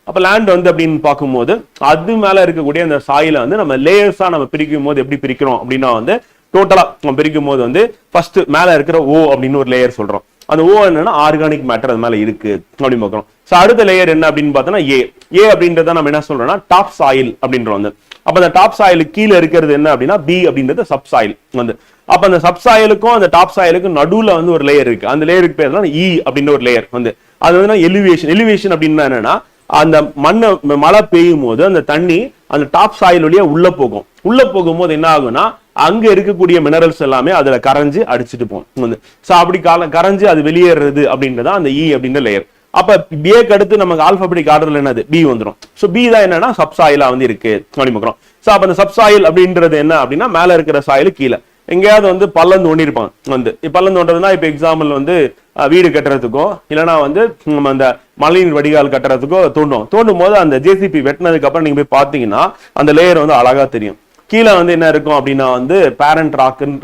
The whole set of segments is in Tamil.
அப்ப லேண்ட் வந்து அப்படின்னு பார்க்கும்போது அது மேல இருக்கக்கூடிய அந்த சாயில வந்து நம்ம லேயர்ஸா நம்ம பிரிக்கும் போது எப்படி பிரிக்கிறோம் அப்படின்னா வந்து டோட்டலா நம்ம பிரிக்கும் போது வந்து ஃபர்ஸ்ட் மேல இருக்கிற ஓ அப்படின்னு ஒரு லேயர் சொல்றோம். அந்த ஓ என்னன்னா ஆர்கானிக் மேட்டர் அது மேல இருக்கு அப்படின்னு பார்க்கிறோம். சோ அடுத்த லேயர் என்ன அப்படின்னு பார்த்தோம்னா ஏ அப்படின்றத நம்ம என்ன சொல்றோம்னா டாப் சாயில் அப்படின்றோம் வந்து. அப்ப அந்த டாப் சாயிலுக்கு கீழே இருக்கிறது என்ன அப்படின்னா பி அப்படின்றது சப் சாயில் வந்து. அப்ப அந்த சப் சாயிலுக்கும் அந்த டாப் சாயிலுக்கும் நடுவுல வந்து ஒரு லேயர் இருக்கு. அந்த லேயருக்கு பேர் தான் இ அப்படின்ற ஒரு லேயர் வந்து. அது வந்து எலிவேஷன் அப்படின்னா என்னன்னா அந்த மழை பெய்யும் போது அந்த தண்ணி அந்த டாப் சாயில் வழியா உள்ள போகும்போது என்ன ஆகும்னா அங்க இருக்கக்கூடிய மினரல்ஸ் எல்லாமே அதுல கரைஞ்சு அடிச்சுட்டு போகும். சோ அப்படி கரைஞ்சு அது வெளியேறது அப்படின்றதா அந்த இ அப்படின்ற லேயர். அப்ப பிஏக்கு அடுத்து நமக்கு ஆல்பாபெட்டிக் ஆர்டர்ல என்னது பி வந்துடும். சோ பி தான் என்னன்னா சப்சாயிலா வந்து இருக்கு அப்படிங்கிறோம். சோ அப்ப அந்த சப்சாயில் அப்படின்றது என்ன அப்படின்னா மேல இருக்கிற சாயில் கீழே எங்கேயாவது வந்து பள்ளம் தோண்டிருப்பாங்க வந்து. பள்ளம் தோன்றதுன்னா இப்ப எக்ஸாம்பிள் வந்து வீடு கட்டுறதுக்கோ இல்லைன்னா வந்து நம்ம அந்த மழைநீர் வடிகால் கட்டுறதுக்கோ தோண்டும் போது அந்த ஜேசிபி வெட்டினதுக்கு அப்புறம் நீங்க போய் பாத்தீங்கன்னா அந்த லேயர் வந்து அழகா தெரியும். கீழே வந்து என்ன இருக்கும் அப்படின்னா வந்து பேரண்ட்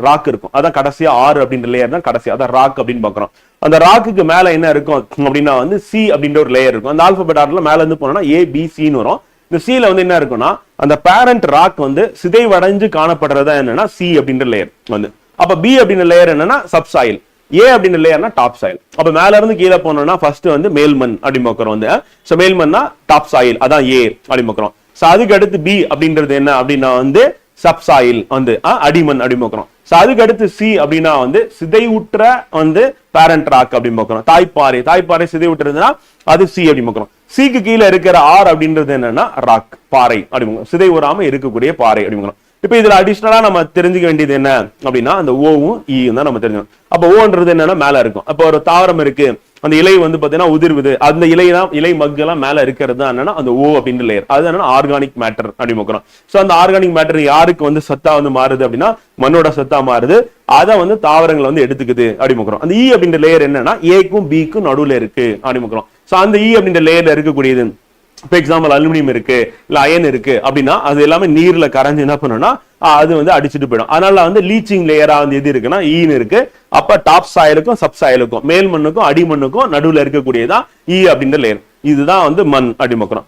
ராக் இருக்கும். அதான் கடைசியா ஆறு அப்படின்ற லேயர் தான் கடைசி, அதான் ராக் அப்படின்னு பாக்குறோம். அந்த ராக்குக்கு மேல என்ன இருக்கும் அப்படின்னா வந்து சி அப்படின்ற ஒரு லேயர் இருக்கும். அந்த ஆல்பபெட் ஆர்டர்ல மேல இருந்து போனோம்னா ஏ பி சின்னு வரும். இந்த சில வந்து என்ன இருக்கும்னா அந்த பேரண்ட் ராக் வந்து சிதைவடைஞ்சு காணப்படுறதா என்னன்னா சி அப்படின்ற லேயர் வந்து. அப்ப பி அப்படின்ற லேயர் என்னன்னா சப்சாயில், ஏ அப்படின்ற லேயர்னா டாப் சாயில். அப்ப மேல இருந்து கீழே போனோம்னா ஃபர்ஸ்ட் வந்து மேல்மண் அப்படின்னு பாக்குறோம் வந்து. சோ மேல்மண்ணா டாப் சாயில், அதான் ஏ அப்படின்னு பாக்குறோம். சோ அதுக்கு அடுத்து பி அப்படின்றது என்ன அப்படின்னா வந்து சப்சாயில் வந்து அடிமண் அப்படின்னு பாக்குறோம். சோ அதுக்கு அடுத்து சி அப்படின்னா வந்து சிதைவுற்ற வந்து பேரண்ட் ராக் அப்படின்னு பாக்குறோம். தாய்ப்பாறை சிதைவுற்றுறதுன்னா அது சி அப்படின்னு பாக்குறோம். சிக்கு கீழே இருக்கிற ஆர் அப்படின்றது என்னன்னா ராக், பாறை அப்படின்னு சிதைவுறாம இருக்கக்கூடிய பாறை அப்படின்னு. இப்ப இதுல அடிஷனலா நம்ம தெரிஞ்சுக்க வேண்டியது என்ன அப்படின்னா அந்த ஓவும் ஈயும் தான் நம்ம தெரிஞ்சுக்கணும். அப்ப ஓன்றது என்னன்னா மேல இருக்கும். அப்ப ஒரு தாவரம் இருக்கு, அந்த இலை வந்து பாத்தீங்கன்னா உதிர்வுது, அந்த இலை மக்கெல்லாம் மேல இருக்கிறது தான் என்னன்னா அந்த ஓ அப்படின்ற லேயர். அது என்னன்னா ஆர்கானிக் மேட்டர் அப்படின்னு பார்க்கிறோம். சோ அந்த ஆர்கானிக் மேட்டர் யாருக்கு வந்து சத்தா வந்து மாறுது அப்படின்னா மண்ணோட சத்தா மாறுது, அதை வந்து தாவரங்களை வந்து எடுத்துக்குது அப்படின்னு பார்க்கிறோம். அந்த இ அப்படின்ற லேயர் என்னன்னா ஏக்கும் பிக்கும் நடுவுல இருக்கு அப்படின்னு பார்க்கிறோம். சோ அந்த இ அப்படின்ற லேயர்ல இருக்கக்கூடியது இப்ப எக்ஸாம்பிள் அலுமினியம் இருக்கு இல்ல அயன் இருக்கு அப்படின்னா அது எல்லாமே நீர்ல கரைஞ்சு என்ன பண்ணணும்னா அது வந்து அடிச்சுட்டு போயிடும். அதனால வந்து லீச்சிங் லேயரா வந்து எது இருக்குன்னா ஈன்னு இருக்கு. அப்ப டாப் சாயிலுக்கும் சப் சாயிலுக்கும் மேல் மண்ணுக்கும் அடிமண்ணுக்கும் நடுவுல இருக்கக்கூடியதான் ஈ அப்படின்ற லேயர். இதுதான் வந்து மண் அப்படி பார்க்கிறோம்.